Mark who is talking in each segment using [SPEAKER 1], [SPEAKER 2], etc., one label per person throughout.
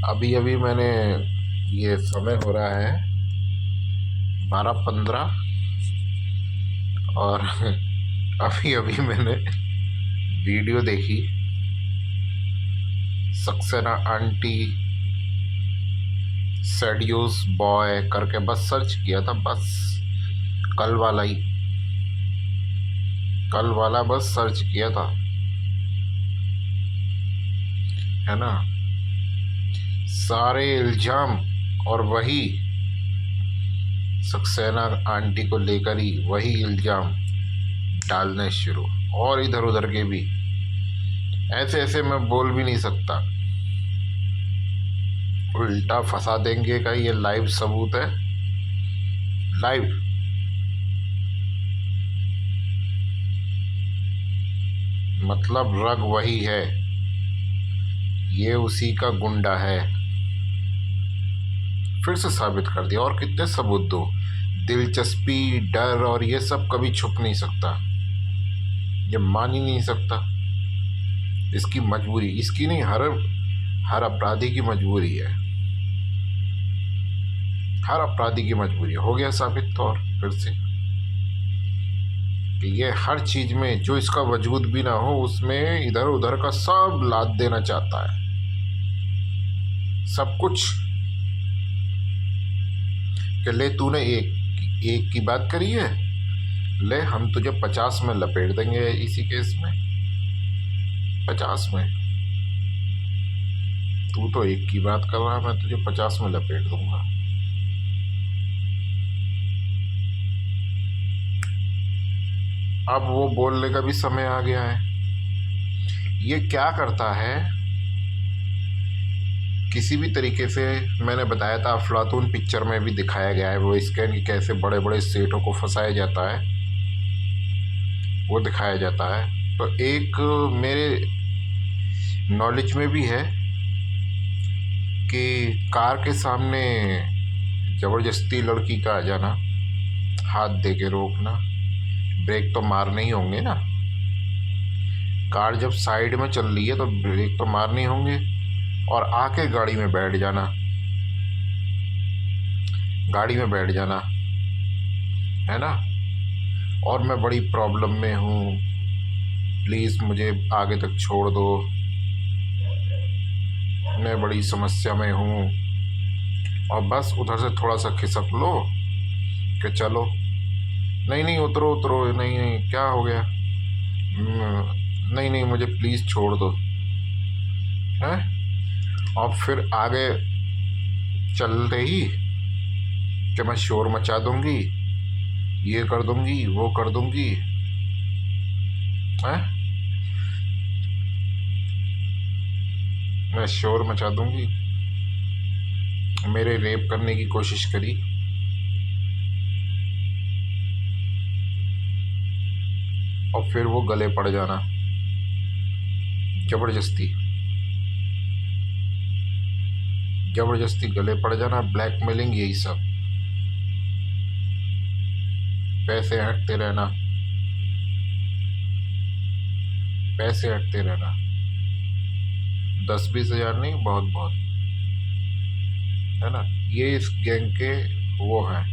[SPEAKER 1] अभी अभी मैंने ये समय हो रहा है 12:15 और अभी अभी मैंने वीडियो देखी। सक्सेना आंटी सेड्यूस बॉय करके बस सर्च किया था, बस कल वाला ही, कल वाला बस सर्च किया था, है ना। सारे इल्जाम और वही सक्सेना आंटी को लेकर ही वही इल्जाम डालने शुरू, और इधर उधर के भी। ऐसे ऐसे मैं बोल भी नहीं सकता, उल्टा फंसा देंगे का ये लाइव सबूत है। लाइव मतलब रग वही है, ये उसी का गुंडा है। फिर से साबित कर दिया। और कितने सबूत दो? दिलचस्पी, डर और ये सब कभी छुप नहीं सकता, ये मान ही नहीं सकता। इसकी मजबूरी, इसकी नहीं, हर अपराधी की मजबूरी है, हर अपराधी की मजबूरी हो गया साबित। तो और फिर से कि ये हर चीज में जो इसका वजूद भी ना हो उसमें इधर उधर का सब लाद देना चाहता है, सब कुछ। कि ले तूने एक एक की बात करी है, ले हम तुझे 50 में लपेट देंगे इसी केस में। 50 में तू तो एक की बात कर रहा है, मैं तुझे 50 में लपेट दूंगा। अब वो बोलने का भी समय आ गया है। ये क्या करता है, किसी भी तरीके से, मैंने बताया था अफलातून पिक्चर में भी दिखाया गया है वो स्कैन की, कैसे बड़े बड़े सेठों को फंसाया जाता है, वो दिखाया जाता है। तो एक मेरे नॉलेज में भी है कि कार के सामने ज़बरदस्ती लड़की का आ जाना, हाथ दे के रोकना, ब्रेक तो मारने ही होंगे ना। कार जब साइड में चल रही है तो ब्रेक तो मारने ही होंगे, और आके गाड़ी में बैठ जाना, गाड़ी में बैठ जाना, है ना। और मैं बड़ी प्रॉब्लम में हूँ, प्लीज़ मुझे आगे तक छोड़ दो, मैं बड़ी समस्या में हूँ। और बस उधर से थोड़ा सा खिसक लो कि चलो, नहीं नहीं उतरो उतरो, नहीं नहीं क्या हो गया, नहीं नहीं मुझे प्लीज़ छोड़ दो, है। और फिर आगे चलते ही कि मैं शोर मचा दूंगी, ये कर दूंगी, वो कर दूंगी, है, मैं शोर मचा दूंगी, मेरे रेप करने की कोशिश करी। और फिर वो गले पड़ जाना जबरदस्ती, जबरदस्ती गले पड़ जाना, ब्लैकमेलिंग, यही सब, पैसे हटते रहना, पैसे हटते रहना, 10-20 हज़ार नहीं, बहुत बहुत, है ना। ये इस गैंग के वो हैं,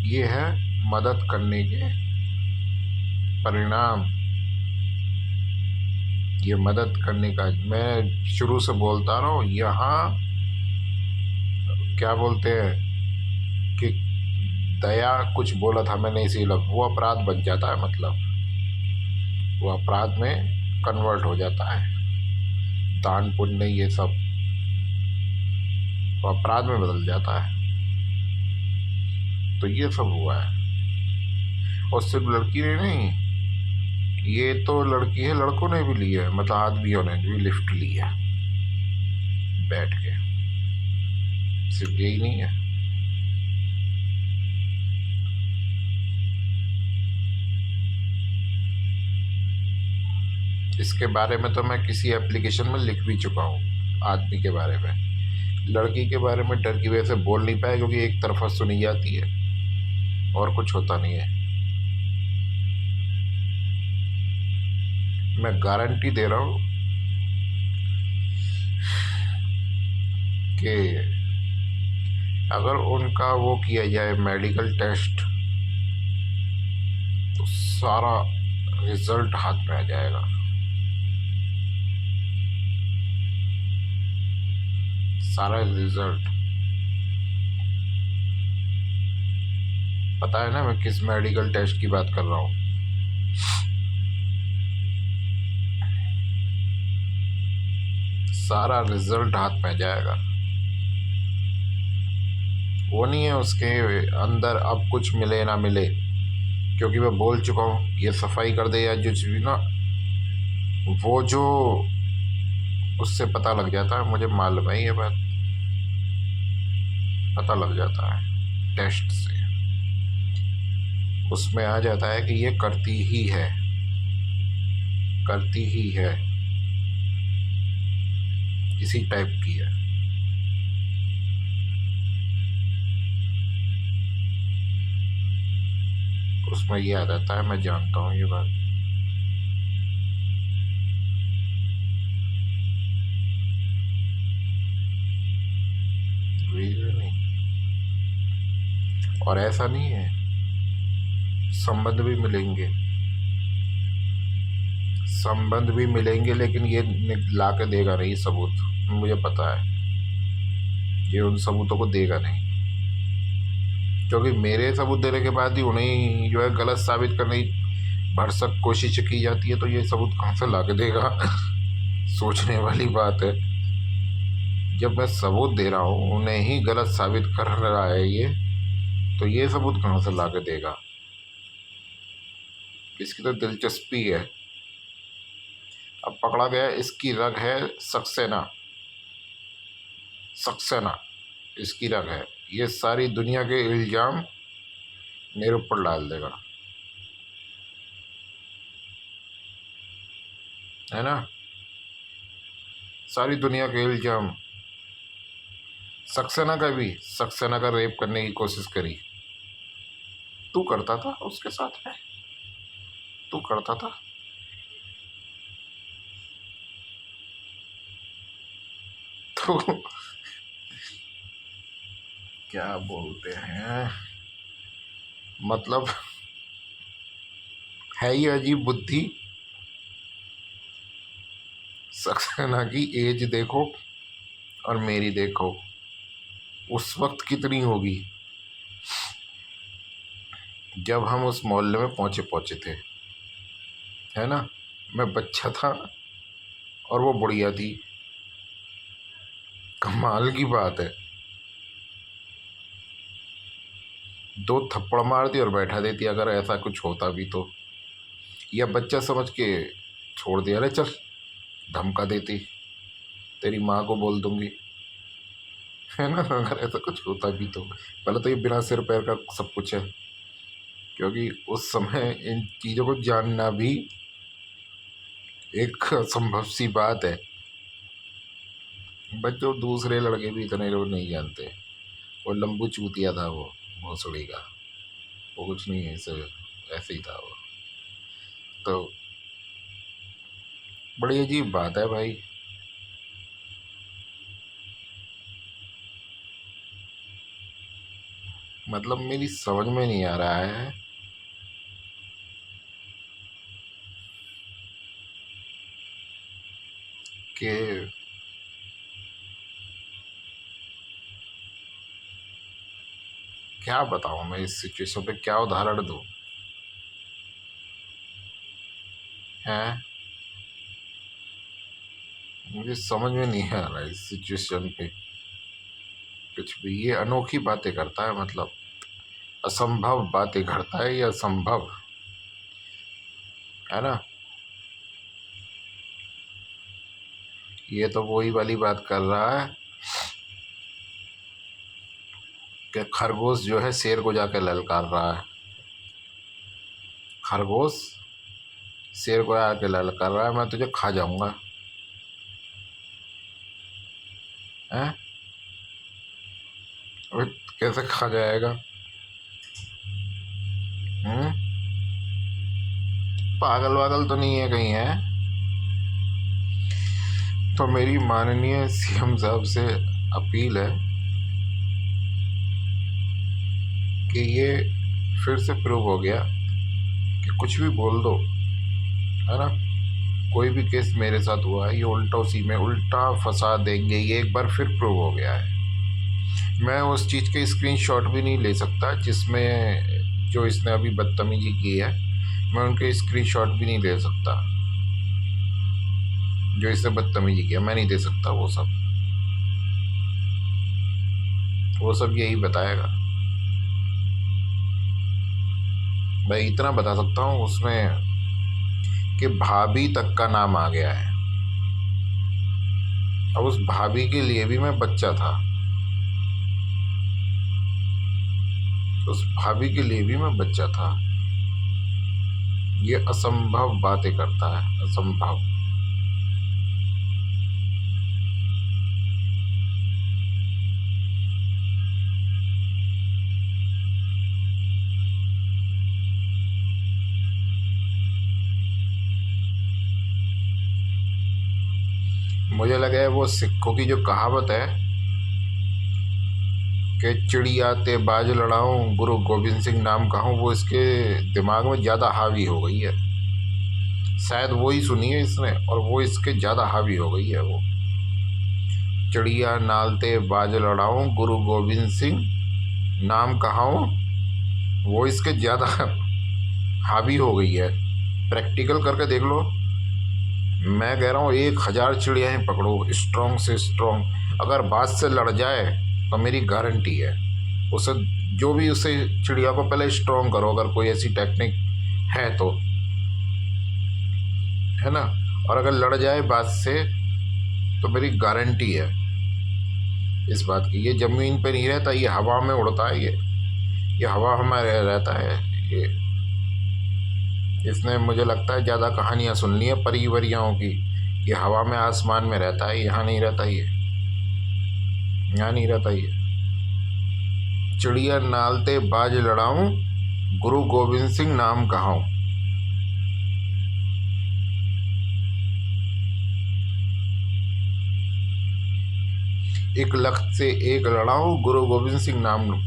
[SPEAKER 1] ये है मदद करने के परिणाम, ये मदद करने का। मैं शुरू से बोलता रहा हूँ, यहाँ क्या बोलते हैं कि दया कुछ बोला था मैंने, इसी लफ्ज़, वो अपराध बन जाता है, मतलब वो अपराध में कन्वर्ट हो जाता है, दान पुण्य ये सब वो अपराध में बदल जाता है। तो ये सब हुआ है। और सिर्फ लड़की ने नहीं, ये तो लड़की है, लड़कों ने भी लिया है, मतलब आदमियों ने भी लिफ्ट लिया बैठ के, सिर्फ यही नहीं है। इसके बारे में तो मैं किसी एप्लीकेशन में लिख भी चुका हूँ, आदमी के बारे में। लड़की के बारे में डर की वजह से बोल नहीं पाया, क्योंकि एक तरफा सुनी जाती है और कुछ होता नहीं है। मैं गारंटी दे रहा हूँ, कि अगर उनका वो किया जाए मेडिकल टेस्ट तो सारा रिजल्ट हाथ में आ जाएगा। सारा रिजल्ट पता है ना मैं किस मेडिकल टेस्ट की बात कर रहा हूँ। सारा रिजल्ट हाथ में आ जाएगा। वो नहीं है उसके अंदर अब कुछ मिले ना मिले, क्योंकि मैं बोल चुका हूँ ये सफाई कर दे या जो भी ना, वो जो उससे पता लग जाता है, मुझे मालूम है ये बात, पता लग जाता है टेस्ट से। उसमें आ जाता है कि ये करती ही है, करती ही है, इसी टाइप की है। उसमें ये आ जाता है, मैं जानता हूँ ये बात। नहीं, और ऐसा नहीं है, संबंध भी मिलेंगे, संबंध भी मिलेंगे, लेकिन ये ला के देगा नहीं सबूत, मुझे पता है ये उन सबूतों को देगा नहीं, क्योंकि मेरे सबूत देने के बाद ही उन्हें जो है गलत साबित करने की भरसक कोशिश की जाती है, तो ये सबूत कहाँ से ला के देगा। सोचने वाली बात है। जब मैं सबूत दे रहा हूँ उन्हें ही गलत साबित कर रहा है ये, तो ये सबूत कहाँ से ला के देगा। इसकी तो दिलचस्पी है। अब पकड़ा गया, इसकी रग है सक्सेना, सक्सेना इसकी रग है। ये सारी दुनिया के इल्ज़ाम मेरे ऊपर डाल देगा, है ना। सारी दुनिया के इल्ज़ाम, सक्सेना का भी, सक्सेना का रेप करने की कोशिश करी, तू करता था उसके साथ में, तू करता था। तो क्या बोलते हैं, मतलब है ये अजीब बुद्धि। सक्सेना की एज देखो और मेरी देखो, उस वक्त कितनी होगी जब हम उस मोहल्ले में पहुंचे थे, है ना। मैं बच्चा था और वो बुढ़िया थी। कमाल की बात है, 2 थप्पड़ मार दी और बैठा देती अगर ऐसा कुछ होता भी तो, या बच्चा समझ के छोड़ दिया, अरे चल, धमका देती, तेरी माँ को बोल दूंगी, है ना। अगर ऐसा कुछ होता भी तो, पहले तो ये बिना सिर पैर का सब कुछ है, क्योंकि उस समय इन चीज़ों को जानना भी एक असंभव सी बात है। बच्चों, दूसरे लड़के भी इतने लोग नहीं जानते। वो लंबू चूतिया था वो भोसड़ी का, वो कुछ नहीं ऐसे, ऐसे ही था वो। तो बड़ी अजीब बात है भाई। मतलब मेरी समझ में नहीं आ रहा है कि क्या बताऊं मैं इस सिचुएशन पे, क्या उदाहरण दूं, है मुझे समझ में नहीं आ रहा इस सिचुएशन पे कुछ भी। ये अनोखी बातें करता है, मतलब असंभव बातें करता है, ये असंभव, है ना। ये तो वही वाली बात कर रहा है कि खरगोश जो है शेर को जाके ललकार रहा है, खरगोश शेर को आके ललकार रहा है, मैं तुझे खा जाऊंगा, हैं। अबे कैसे खा जाएगा, हम्म। पागल वागल तो नहीं है कहीं, है। तो मेरी माननीय सीएम साहब से अपील है कि ये फिर से प्रूव हो गया कि कुछ भी बोल दो, है ना, कोई भी केस मेरे साथ हुआ है ये उल्टा उसी में उल्टा फंसा देंगे, ये एक बार फिर प्रूव हो गया है। मैं उस चीज़ के स्क्रीनशॉट भी नहीं ले सकता जिसमें जो इसने अभी बदतमीजी की है, मैं उनके स्क्रीनशॉट भी नहीं ले सकता जो इसने बदतमीजी किया, मैं नहीं दे सकता। वो सब यही बताएगा। मैं इतना बता सकता हूँ उसमें कि भाभी तक का नाम आ गया है। अब उस भाभी के लिए भी मैं बच्चा था, उस भाभी के लिए भी मैं बच्चा था। ये असंभव बातें करता है, असंभव। मुझे लगा है वो सिक्खों की जो कहावत है कि चिड़िया ते बाज लड़ाऊं गुरु गोविंद सिंह नाम कहूँ, वो इसके दिमाग में ज़्यादा हावी हो गई है। शायद वो ही सुनी है इसने और वो इसके ज़्यादा हावी हो गई है। वो चिड़िया नालते बाज लड़ाऊं गुरु गोविंद सिंह नाम कहाऊं, वो इसके ज़्यादा हावी हो गई है। प्रैक्टिकल करके देख लो। मैं कह रहा हूँ 1000 चिड़ियाएँ पकड़ो स्ट्रॉन्ग से स्ट्रॉन्ग, अगर बाज से लड़ जाए तो मेरी गारंटी है उसे, जो भी उसे चिड़िया को पहले स्ट्रॉन्ग करो, अगर कोई ऐसी टेक्निक है तो, है ना, और अगर लड़ जाए बाज से तो मेरी गारंटी है इस बात की। ये ज़मीन पे नहीं रहता, ये हवा में उड़ता है। ये हवा हमारे रहता है। ये इसने मुझे लगता है ज़्यादा कहानियाँ सुन ली हैं परी वरियाओं की। ये हवा में आसमान में रहता है, यहाँ नहीं रहता। ये यहाँ नहीं रहता। ये चिड़िया नालते बाज लड़ाऊं गुरु गोविंद सिंह नाम कहाऊं। एक लख्त से एक लड़ाऊं गुरु गोविंद सिंह नाम